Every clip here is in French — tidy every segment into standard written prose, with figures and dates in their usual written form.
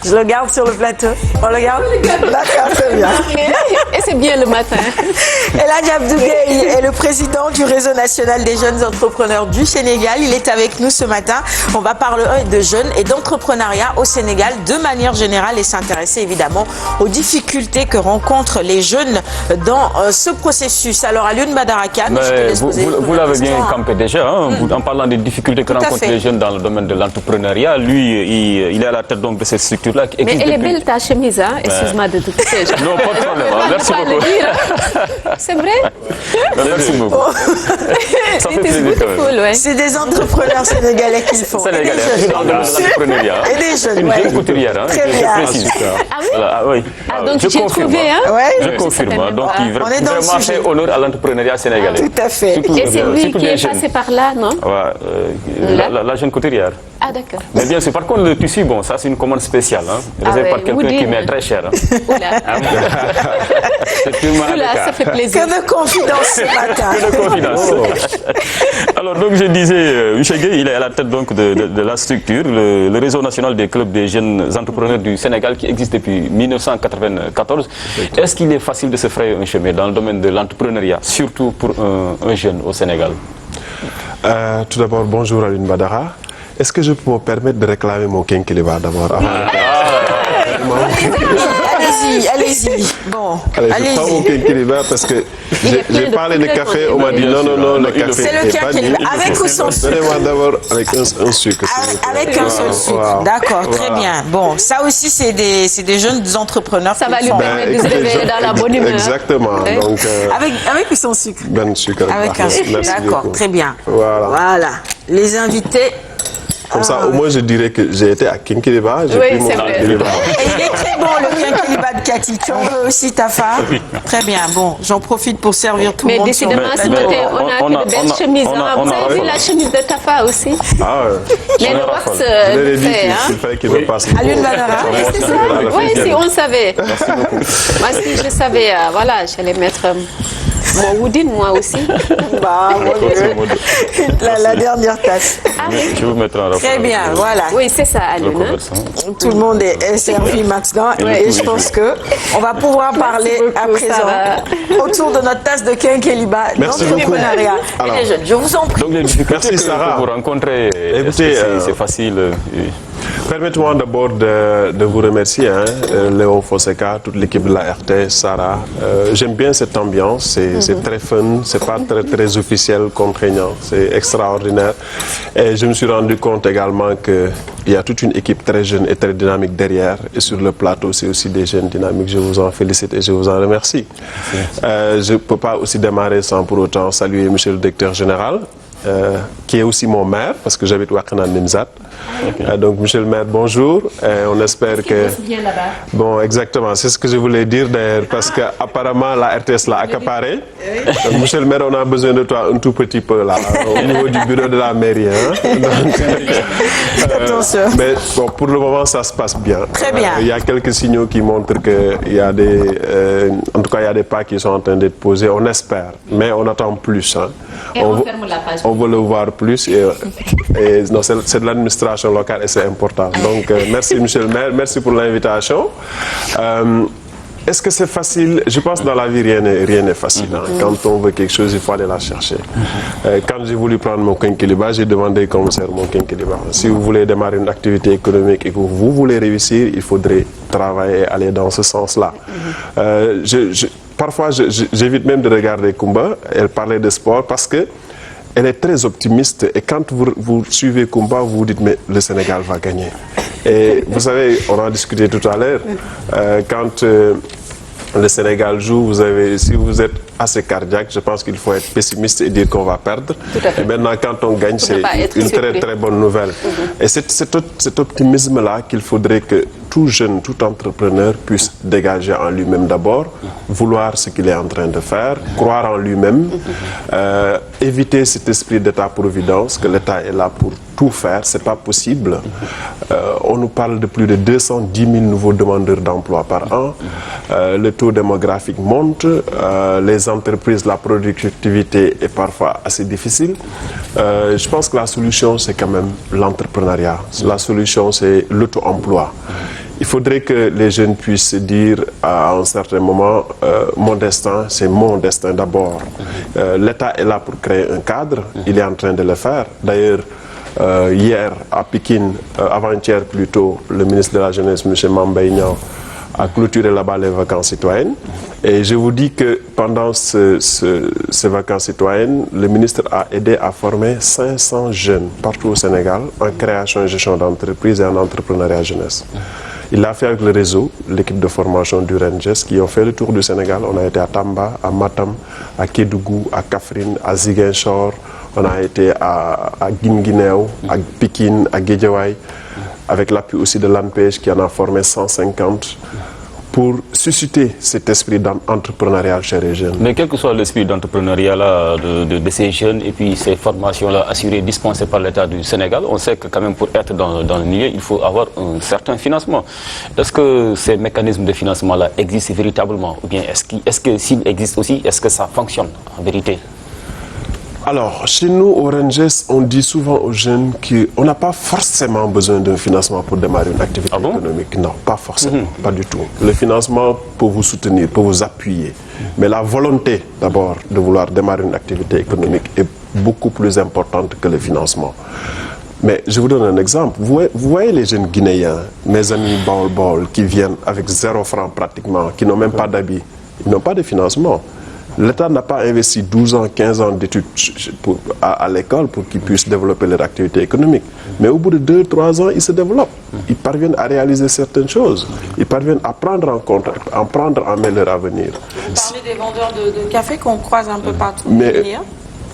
Je le garde sur le plateau. On le garde. D'accord, c'est bien. Et c'est bien le matin. Elhadji Abdou Gueye est le président du réseau national des jeunes entrepreneurs du Sénégal. Il est avec nous ce matin. On va parler de jeunes et d'entrepreneuriat au Sénégal de manière générale et s'intéresser évidemment aux difficultés que rencontrent les jeunes dans ce processus. Alors Alioune Badara Kane, vous l'avez bien campé déjà, hein, en parlant des difficultés que rencontrent les jeunes dans le domaine de l'entrepreneuriat. Lui, il est à la tête donc de cette structure-là. Mais elle est belle ta chemise, hein? Excuse-moi de te couper. Non, pas de problème. Merci beaucoup. C'est vrai? Merci beaucoup. Ça fait plaisir quand même. Ouais. C'est des entrepreneurs sénégalais qui le font. Sénégalais, dans l'entrepreneuriat. Et des jeunes, une jeune couturière, hein, très bien. je précise. Ah oui? Voilà, ah, oui. Ah, donc je j'ai confirme. trouvé, hein? Ouais. Je confirme. Donc, il On est dans le vraiment sujet. fait honneur à l'entrepreneuriat sénégalais. Tout à fait. Surtout, Et c'est lui surtout qui des est jeunes. passé par là, non? Ouais, la jeune couturière. Ah, d'accord. Mais bien sûr, par contre, le tissu, bon, ça c'est une commande spéciale, hein, réservée par quelqu'un qui met très cher. Hein. Oula. Oula, ça fait plaisir. Que de confidence ce matin. Que de confidence. Alors, donc, je disais, Michel Gueye, il est à la tête donc de la structure, le réseau national des clubs des jeunes entrepreneurs du Sénégal qui existe depuis 1994. Est-ce qu'il est facile de se frayer un chemin dans le domaine de l'entrepreneuriat, surtout pour un jeune au Sénégal? Tout d'abord, bonjour Alioune Badara. Est-ce que je peux me permettre de réclamer mon Kinkeliba d'abord Allez-y, allez-y. Bon, allez, je prends mon Kinkeliba parce que j'ai parlé de café, on m'a dit non, le café c'est le Kinkeliba. Avec ou sans sucre? Donnez-moi d'abord avec un sucre. Avec un seul sucre, d'accord, très bien. Bon, ça aussi c'est des jeunes entrepreneurs. Ça va lui permettre de se réveiller dans la bonne humeur. Exactement. Donc, avec ou sans sucre? Ben sucre. Avec un sucre, d'accord, très bien. Voilà. Les invités. Comme ça, au moins, je dirais que j'ai été à Kinkeliba. Oui, c'est vrai. Et il est très bon, le Kinkeliba de Cathy. Tu en veux aussi, Tafa? Très bien. Bon, j'en profite pour servir tout le monde. Mais décidément, ce matin, on a fait de belles chemises. Vous avez vu la chemise de Tafa aussi? Ah ouais. Mais le wax, je l'ai dit fait, qu'il fallait qu'il me passe. Alioune Badara. C'est ça? Oui, si on savait. Moi, si je savais, voilà, j'allais mettre mon woodine, moi aussi. Bah, la dernière tasse. Je vous mettrai en rapport. Très bien, voilà. Oui, c'est ça, Alioune. Tout le monde est servi maintenant et je pense que on va pouvoir parler à présent autour de notre tasse de Kinkeliba d'entrepreneuriat. Et les jeunes, je vous en prie. Donc les difficultés que vous rencontrez, écoutez, c'est facile. Permettez-moi d'abord de vous remercier, hein, Léon Fonseca, toute l'équipe de la RTS, Sarah. J'aime bien cette ambiance, c'est très fun, c'est pas très officiel, contraignant, c'est extraordinaire. Et je me suis rendu compte également qu'il y a toute une équipe très jeune et très dynamique derrière. Et sur le plateau, c'est aussi des jeunes dynamiques. Je vous en félicite et je vous en remercie. Je ne peux pas aussi démarrer sans pour autant saluer monsieur le directeur général. Qui est aussi mon maire, parce que j'habite Wakana Nimzat. Donc, monsieur le maire, bonjour. On espère que... Bon, exactement, c'est ce que je voulais dire d'ailleurs, parce qu'apparemment, la RTS l'a accaparé. Donc, monsieur le maire, on a besoin de toi un tout petit peu, là, au niveau du bureau de la mairie. Hein. Donc, attention. Mais bon, pour le moment, ça se passe bien. Très bien. Il y a quelques signaux qui montrent qu'il y a en tout cas, il y a des pas qui sont en train d'être posés. On espère, mais on attend plus. Hein. Et on ferme la page. On veut le voir plus et non, c'est de l'administration locale et c'est important. Donc, merci monsieur le maire, merci pour l'invitation. Est-ce que c'est facile? Je pense que dans la vie, rien n'est facile. Hein. Quand on veut quelque chose, il faut aller la chercher. Quand j'ai voulu prendre mon Kinkeliba, j'ai demandé comment sert mon Kinkeliba. Si vous voulez démarrer une activité économique et que vous voulez réussir, il faudrait travailler et aller dans ce sens-là. Parfois, j'évite même de regarder Kumba. Elle parlait de sport parce que elle est très optimiste et quand vous suivez Kumba, vous vous dites mais le Sénégal va gagner. Et vous savez, on en a discuté tout à l'heure, quand le Sénégal joue, si vous êtes assez cardiaque, je pense qu'il faut être pessimiste et dire qu'on va perdre. Et maintenant, quand on gagne, c'est une très bonne nouvelle. Et c'est cet optimisme-là qu'il faudrait que tout jeune, tout entrepreneur puisse dégager en lui-même d'abord, vouloir ce qu'il est en train de faire, croire en lui-même, éviter cet esprit d'État-providence, que l'État est là pour tout faire, c'est pas possible. On nous parle de plus de 210 000 nouveaux demandeurs d'emploi par an. Le taux démographique monte, les entreprises, la productivité est parfois assez difficile. Je pense que la solution, c'est quand même l'entrepreneuriat. La solution, c'est l'auto-emploi. il faudrait que les jeunes puissent dire à un certain moment, mon destin, c'est mon destin d'abord. L'État est là pour créer un cadre, il est en train de le faire. D'ailleurs, hier à Pékin, avant-hier plutôt, le ministre de la Jeunesse, M. Mambay Niang, a clôturé là-bas les vacances citoyennes. Et je vous dis que pendant ces vacances citoyennes, le ministre a aidé à former 500 jeunes partout au Sénégal en création et gestion d'entreprise et en entrepreneuriat jeunesse. Il l'a fait avec le réseau, l'équipe de formation du RENGES, qui ont fait le tour du Sénégal. On a été à Tamba, à Matam, à Kédougou, à Kaffrine, à Ziguinchor. On a été à Guinguinéo, à Pékin, à Guédiawaye, avec l'appui aussi de l'ANPEJ qui en a formé 150 pour susciter cet esprit d'entrepreneuriat chez les jeunes. Mais quel que soit l'esprit d'entrepreneuriat de ces jeunes et puis ces formations-là assurées, dispensées par l'État du Sénégal, on sait que quand même pour être dans le milieu, il faut avoir un certain financement. Est-ce que ces mécanismes de financement-là existent véritablement? Ou bien est-ce que s'ils existent aussi, est-ce que ça fonctionne en vérité? Alors, chez nous, au RENGES, on dit souvent aux jeunes qu'on n'a pas forcément besoin d'un financement pour démarrer une activité économique. Non, pas forcément, pas du tout. Le financement peut vous soutenir, peut vous appuyer. Mais la volonté, d'abord, de vouloir démarrer une activité économique est beaucoup plus importante que le financement. Mais je vous donne un exemple. Vous voyez les jeunes Guinéens, mes amis Baol, qui viennent avec 0 franc pratiquement, qui n'ont même pas d'habits. Ils n'ont pas de financement. L'État n'a pas investi 12 ans, 15 ans d'études à l'école pour qu'ils puissent développer leur activité économique. Mais au bout de 2-3 ans, ils se développent. Ils parviennent à réaliser certaines choses. Ils parviennent à prendre en compte, à prendre en main leur avenir. Vous parlez des vendeurs de café qu'on croise un peu partout. Mais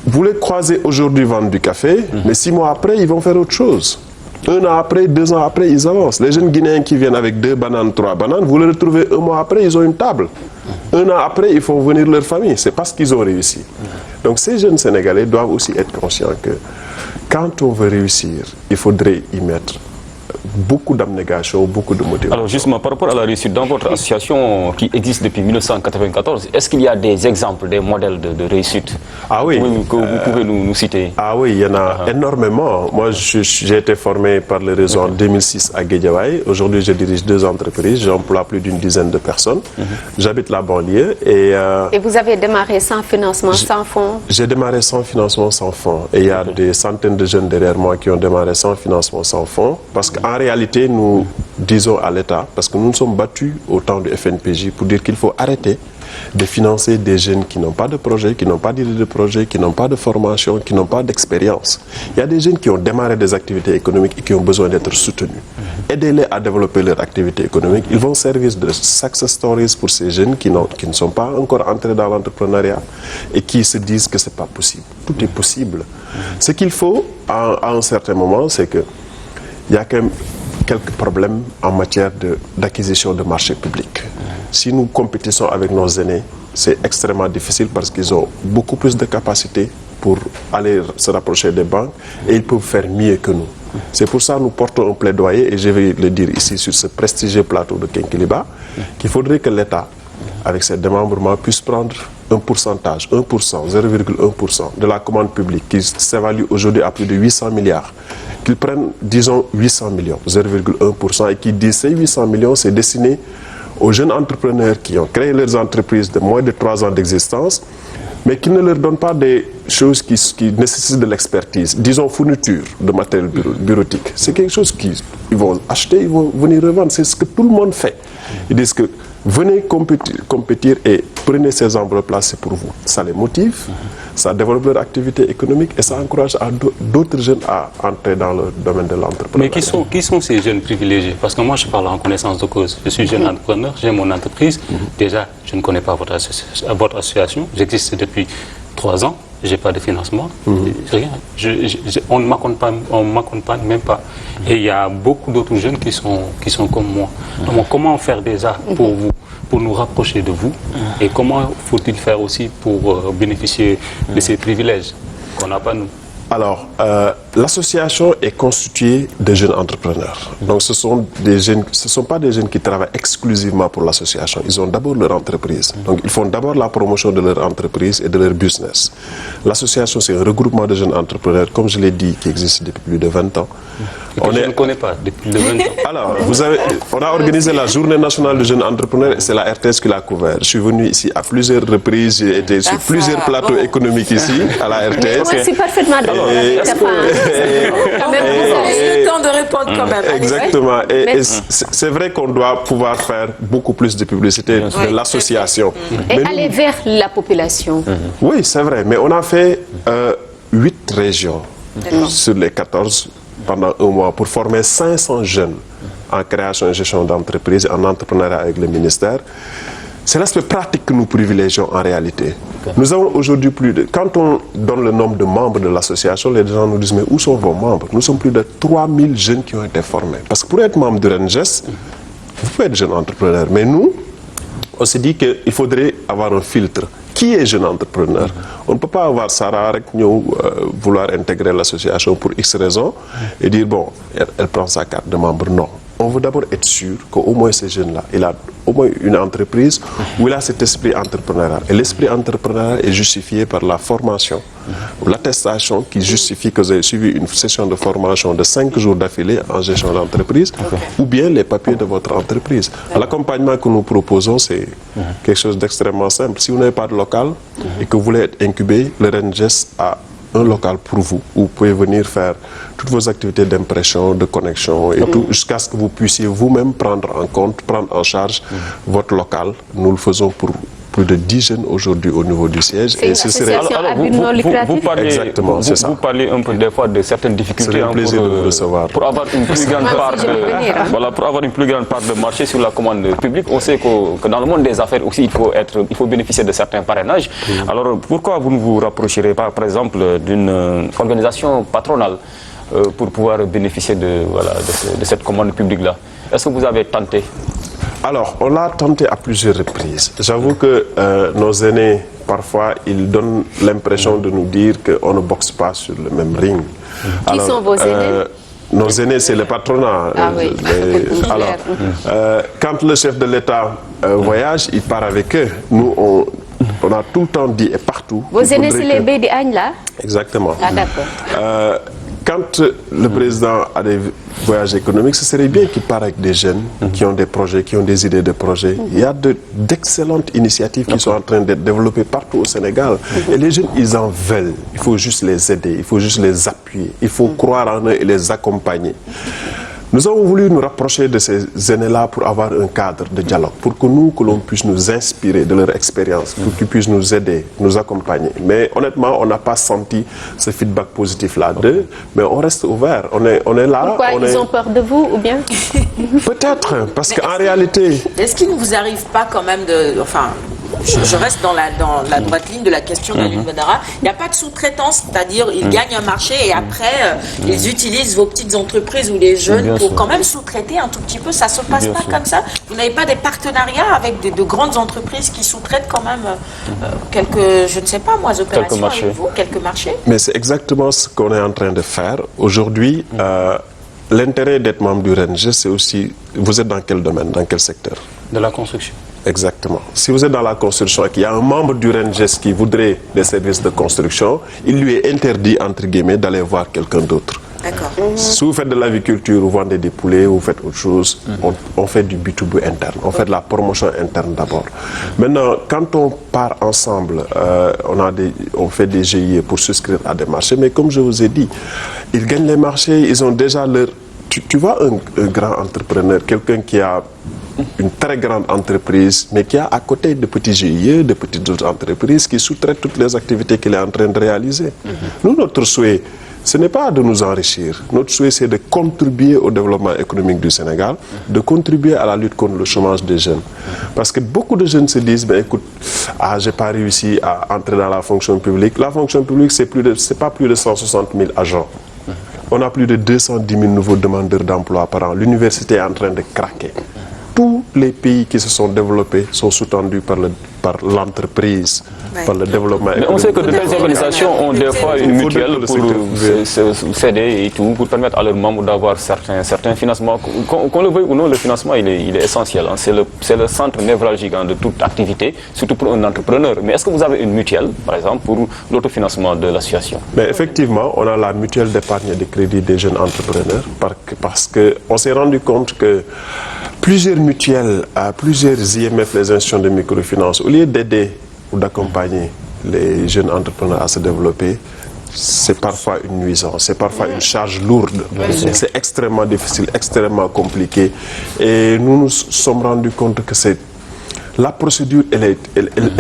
vous les croisez aujourd'hui vendre du café, mais 6 mois après, ils vont faire autre chose. 1 an après, 2 ans après, ils avancent. Les jeunes Guinéens qui viennent avec 2 bananes, 3 bananes, vous les retrouvez 1 mois après, ils ont une table. 1 an après, ils font venir leur famille. C'est parce qu'ils ont réussi. Donc ces jeunes Sénégalais doivent aussi être conscients que quand on veut réussir, il faudrait y mettre beaucoup d'abnégation, beaucoup de motivation. Alors justement, par rapport à la réussite, dans votre association qui existe depuis 1994, est-ce qu'il y a des exemples, des modèles de réussite que vous pouvez nous citer? Ah oui, il y en a énormément. Moi, j'ai été formé par le réseau en 2006 à Guédiawaye. Aujourd'hui, je dirige 2 entreprises. J'emploie plus d'une dizaine de personnes. J'habite la banlieue. Et vous avez démarré sans financement, sans fonds? J'ai démarré sans financement, sans fonds. Et il y a des centaines de jeunes derrière moi qui ont démarré sans financement, sans fonds. Parce qu'en réalité, nous disons à l'État, parce que nous nous sommes battus au temps du FNPJ pour dire qu'il faut arrêter de financer des jeunes qui n'ont pas de projet, qui n'ont pas d'idée de projet, qui n'ont pas de formation, qui n'ont pas d'expérience. Il y a des jeunes qui ont démarré des activités économiques et qui ont besoin d'être soutenus. Aidez-les à développer leur activité économique. Ils vont servir de success stories pour ces jeunes qui ne sont pas encore entrés dans l'entrepreneuriat et qui se disent que ce n'est pas possible. Tout est possible. Ce qu'il faut à un certain moment, c'est que il y a quand même quelques problèmes en matière d'acquisition de marchés publics. Si nous compétissons avec nos aînés, c'est extrêmement difficile parce qu'ils ont beaucoup plus de capacités pour aller se rapprocher des banques et ils peuvent faire mieux que nous. C'est pour ça que nous portons un plaidoyer, et je vais le dire ici sur ce prestigieux plateau de Kinkeliba, qu'il faudrait que l'État, avec ses démembrements, puisse prendre un pourcentage, 1%, 0,1% de la commande publique qui s'évalue aujourd'hui à plus de 800 milliards. Qu'ils prennent, disons, 800 millions, 0,1%, et qui disent ces 800 millions, c'est destiné aux jeunes entrepreneurs qui ont créé leurs entreprises de moins de 3 ans d'existence, mais qui ne leur donnent pas des choses qui nécessitent de l'expertise. Disons, fourniture de matériel bureautique. C'est quelque chose qu'ils vont acheter, ils vont venir revendre. C'est ce que tout le monde fait. Ils disent que venez compétir et prenez ces enveloppes-là, c'est pour vous. Ça les motive, ça développe leur activité économique et ça encourage d'autres jeunes à entrer dans le domaine de l'entrepreneuriat. Mais qui sont ces jeunes privilégiés? Parce que moi, je parle en connaissance de cause. Je suis jeune entrepreneur, j'ai mon entreprise. Déjà, je ne connais pas votre association. J'existe depuis 3 ans. Je n'ai pas de financement. Rien. On ne m'accompagne même pas. Et il y a beaucoup d'autres jeunes qui sont comme moi. Donc, comment faire déjà pour vous, pour nous rapprocher de vous? Et comment faut-il faire aussi pour bénéficier de ces privilèges qu'on n'a pas nous? Alors, L'association est constituée de jeunes entrepreneurs. Donc ce sont pas des jeunes qui travaillent exclusivement pour l'association. Ils ont d'abord leur entreprise. Donc ils font d'abord la promotion de leur entreprise et de leur business. L'association, c'est un regroupement de jeunes entrepreneurs, comme je l'ai dit, qui existe depuis plus de 20 ans. Je ne connais pas depuis de 20 ans. Alors, on a organisé la Journée nationale des jeunes entrepreneurs et c'est la RTS qui l'a couvert. Je suis venu ici à plusieurs reprises, j'ai été sur plusieurs plateaux économiques ici, à la RTS. Moi, c'est parfaitement d'accord. Vous avez le temps de répondre quand même. Exactement. Et c'est vrai qu'on doit pouvoir faire beaucoup plus de publicité de l'association. Et aller vers la population. Oui, c'est vrai. Mais on a fait 8 régions sur les 14 pendant un mois pour former 500 jeunes en création et gestion d'entreprise, en entrepreneuriat avec le ministère. C'est l'aspect pratique que nous privilégions en réalité. Nous avons aujourd'hui quand on donne le nombre de membres de l'association, les gens nous disent, mais où sont vos membres? Nous sommes plus de 3000 jeunes qui ont été formés. Parce que pour être membre de RENGES, vous pouvez être jeune entrepreneur. Mais nous, on s'est dit qu'il faudrait avoir un filtre. Qui est jeune entrepreneur? On ne peut pas avoir Sarah vouloir intégrer l'association pour X raisons et dire, bon, elle prend sa carte de membre. Non. On veut d'abord être sûr qu'au moins ces jeunes-là, il a au moins une entreprise où il a cet esprit entrepreneurial. Et l'esprit entrepreneurial est justifié par la formation, l'attestation qui justifie que vous avez suivi une session de formation de 5 jours d'affilée en gestion d'entreprise, ou bien les papiers de votre entreprise. L'accompagnement que nous proposons, c'est quelque chose d'extrêmement simple. Si vous n'avez pas de local et que vous voulez être incubé, le RENGES a un local pour vous, où vous pouvez venir faire toutes vos activités d'impression, de connexion et tout, jusqu'à ce que vous puissiez vous-même prendre en charge votre local. Nous le faisons pour plus de 10 jeunes aujourd'hui au niveau du siège. C'est une association à but non lucratif. Exactement, c'est ça. Vous parlez un peu des fois de certaines difficultés. C'est un plaisir de vous recevoir. Pour avoir une plus grande part de marché sur la commande publique. On sait que dans le monde des affaires aussi, il faut bénéficier de certains parrainages. Alors pourquoi vous ne vous rapprocherez pas, par exemple, d'une organisation patronale pour pouvoir bénéficier de cette commande publique-là? Est-ce que vous avez tenté? Alors, on l'a tenté à plusieurs reprises. J'avoue que nos aînés, parfois, ils donnent l'impression de nous dire qu'on ne boxe pas sur le même ring. Qui sont vos aînés? Nos aînés, c'est le patronat. Alors, quand le chef de l'État voyage, il part avec eux. Nous, on a tout le temps dit et partout. Vos aînés, c'est les bébés d'Agne, là? Exactement. Ah, d'accord. Quand le président a des voyages économiques, ce serait bien qu'il parte avec des jeunes qui ont des projets, qui ont des idées de projets. Il y a d'excellentes initiatives qui sont en train d'être développées partout au Sénégal. Et les jeunes, ils en veulent. Il faut juste les aider, il faut juste les appuyer, il faut croire en eux et les accompagner. Nous avons voulu nous rapprocher de ces aînés-là pour avoir un cadre de dialogue, pour que l'on puisse nous inspirer de leur expérience, pour qu'ils puissent nous aider, nous accompagner. Mais honnêtement, on n'a pas senti ce feedback positif-là d'eux, mais on reste ouvert, on est là. Pourquoi ils ont peur de vous, ou bien? Peut-être, parce qu'en réalité... Est-ce qu'il ne vous arrive pas quand même de... Enfin, je reste dans la droite ligne de la question d'Alioune Badara. Il n'y a pas de sous-traitance, c'est-à-dire ils gagnent un marché et après ils utilisent vos petites entreprises ou les jeunes pour quand même sous-traiter un tout petit peu. Ça ne se passe pas comme ça. Vous n'avez pas des partenariats avec de grandes entreprises qui sous-traitent quand même quelques, je ne sais pas moi, opérations avec vous, quelques marchés? Mais c'est exactement ce qu'on est en train de faire. Aujourd'hui, l'intérêt d'être membre du RENGES, c'est aussi, vous êtes dans quel domaine, dans quel secteur? De la construction. Exactement. Si vous êtes dans la construction et qu'il y a un membre du RENGES qui voudrait des services de construction, il lui est interdit, entre guillemets, d'aller voir quelqu'un d'autre. D'accord. Si vous faites de l'aviculture, vous vendez des poulets, vous faites autre chose, on fait du B2B interne, on fait de la promotion interne d'abord. Maintenant, quand on part ensemble, on fait des GIE pour souscrire à des marchés, mais comme je vous ai dit, ils gagnent les marchés, ils ont déjà leur... Tu vois un grand entrepreneur, quelqu'un qui a une très grande entreprise, mais qui a à côté de petits GIE, de petites autres entreprises qui sous-traitent toutes les activités qu'il est en train de réaliser. Nous, notre souhait, ce n'est pas de nous enrichir. Notre souhait, c'est de contribuer au développement économique du Sénégal, de contribuer à la lutte contre le chômage des jeunes. Parce que beaucoup de jeunes se disent, ben, écoute, j'ai pas réussi à entrer dans la fonction publique. La fonction publique, c'est pas plus de 160 000 agents. On a plus de 210 000 nouveaux demandeurs d'emploi par an. L'université est en train de craquer. tous les pays qui se sont développés sont sous-tendus par l'entreprise, par le développement économique. Mais on sait que de telles organisations ont des fois une mutuelle pour s'aider et tout, pour permettre à leurs membres d'avoir certains financements. Qu'on le veuille ou non, le financement il est essentiel. Hein. C'est le centre névralgique de toute activité, surtout pour un entrepreneur. Mais est-ce que vous avez une mutuelle, par exemple, pour l'autofinancement de l'association? Mais effectivement, on a la mutuelle d'épargne et de crédit des jeunes entrepreneurs parce qu'on s'est rendu compte que plusieurs mutuelles, plusieurs IMF, les institutions de microfinance, au lieu d'aider ou d'accompagner les jeunes entrepreneurs à se développer, c'est parfois une nuisance, c'est parfois une charge lourde, c'est extrêmement difficile, extrêmement compliqué. Et nous nous sommes rendus compte que la procédure, elle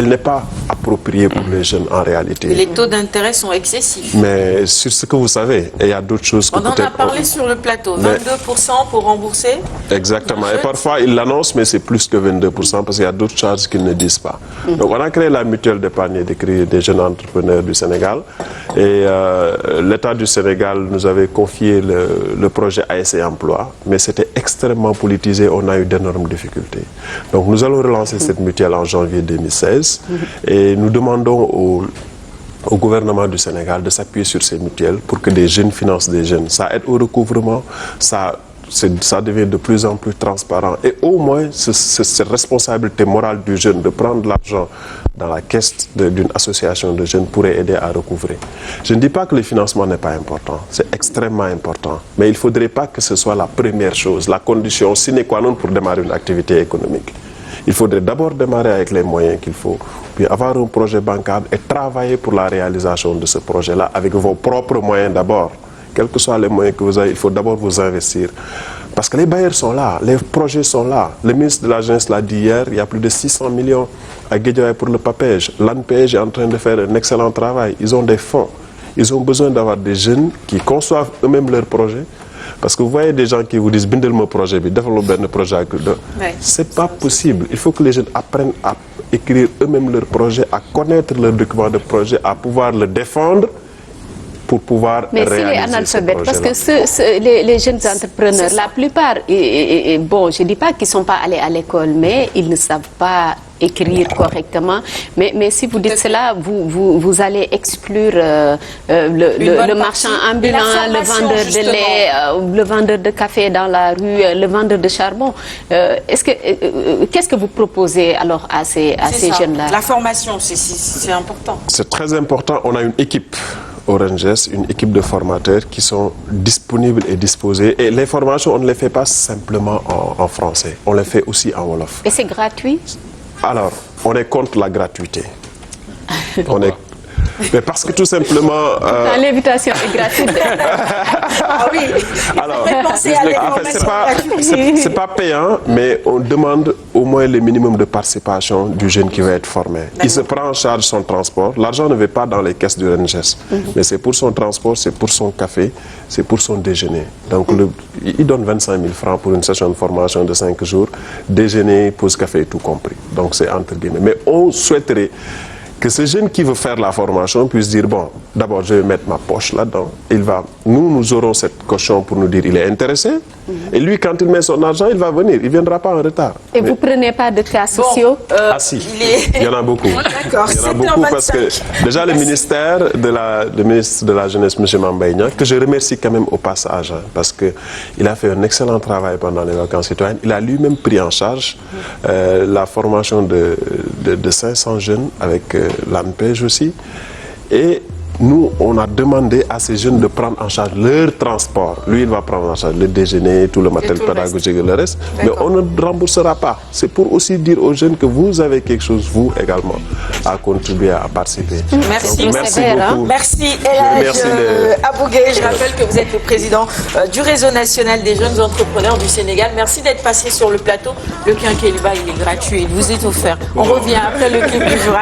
n'est pas appropriée pour les jeunes en réalité. Et les taux d'intérêt sont excessifs. Mais sur ce que vous savez, il y a d'autres choses que on en a parlé sur le plateau, 22% pour rembourser. Exactement. Et parfois, ils l'annoncent, mais c'est plus que 22% parce qu'il y a d'autres charges qu'ils ne disent pas. Donc, on a créé la mutuelle d'épargne et de crédit des jeunes entrepreneurs du Sénégal. Et l'État du Sénégal nous avait confié le projet ASC Emploi, mais c'était extrêmement politisé. On a eu d'énormes difficultés. Donc, nous allons relancer cette mutuelle en janvier 2016 et nous demandons au gouvernement du Sénégal de s'appuyer sur ces mutuelles pour que des jeunes financent des jeunes. Ça aide au recouvrement, ça devient de plus en plus transparent et au moins cette responsabilité morale du jeune de prendre l'argent dans la caisse d'une association de jeunes pourrait aider à recouvrer. Je ne dis pas que le financement n'est pas important, c'est extrêmement important, mais il ne faudrait pas que ce soit la première chose, la condition sine qua non pour démarrer une activité économique. Il faudrait d'abord démarrer avec les moyens qu'il faut, puis avoir un projet bancable et travailler pour la réalisation de ce projet-là avec vos propres moyens d'abord. Quels que soient les moyens que vous avez, il faut d'abord vous investir. Parce que les bailleurs sont là, les projets sont là. Le ministre de la Jeunesse l'a dit hier, il y a plus de 600 millions à Guédiawaye pour le PAPEJ. L'ANPEJ est en train de faire un excellent travail. Ils ont des fonds. Ils ont besoin d'avoir des jeunes qui conçoivent eux-mêmes leurs projets. Parce que vous voyez des gens qui vous disent « Bindel mon projet, développez un projet ». C'est pas possible. Il faut que les jeunes apprennent à écrire eux-mêmes leurs projets, à connaître leurs documents de projet, à pouvoir le défendre pour pouvoir réaliser ce projet-là. Mais s'il est analphabète, parce que les jeunes entrepreneurs, la plupart, bon, je ne dis pas qu'ils ne sont pas allés à l'école, mais ils ne savent pas écrire correctement. Mais si vous dites cela, vous allez exclure le marchand ambulant, le vendeur de lait, le vendeur de café dans la rue, le vendeur de charbon. Qu'est-ce que vous proposez alors à ces jeunes-là? La formation, c'est important. C'est très important. On a une équipe Oranges, une équipe de formateurs qui sont disponibles et disposés. Et les formations, on ne les fait pas simplement en français, on les fait aussi en Wolof. Et c'est gratuit? Alors, on est contre la gratuité. Mais parce que tout simplement... L'invitation est gratuite. Ah oui. Alors, c'est pas payant, mais on demande au moins le minimum de participation du jeune qui va être formé. Il se prend en charge son transport. L'argent ne va pas dans les caisses du RNGS, mais c'est pour son transport, c'est pour son café, c'est pour son déjeuner. Donc, il donne 25 000 francs pour une session de formation de 5 jours, déjeuner, pause café, tout compris. Donc, c'est entre guillemets. Mais on souhaiterait que ce jeune qui veut faire la formation puisse dire, bon, d'abord je vais mettre ma poche là-dedans. Nous aurons cette caution pour nous dire il est intéressé. Et lui, quand il met son argent, il va venir. Il ne viendra pas en retard. Et vous ne prenez pas de cas sociaux? Ah si, il y en a beaucoup. D'accord. Il y en a beaucoup parce que déjà le ministre de la Jeunesse, M. Mambaïna, que je remercie quand même au passage, hein, parce qu'il a fait un excellent travail pendant les vacances citoyennes. Il a lui-même pris en charge la formation de 500 jeunes avec l'ANPEJ aussi. Et nous, on a demandé à ces jeunes de prendre en charge leur transport. Lui, il va prendre en charge le déjeuner, tout le matériel pédagogique et le reste. Mais on ne remboursera pas. C'est pour aussi dire aux jeunes que vous avez quelque chose, vous également, à contribuer, à participer. Merci. Donc, merci beaucoup. Merci Abougué. Je rappelle que vous êtes le président du Réseau national des jeunes entrepreneurs du Sénégal. Merci d'être passé sur le plateau. Le quinqueliba, il est gratuit. Il vous est offert. On revient après le clip du jour.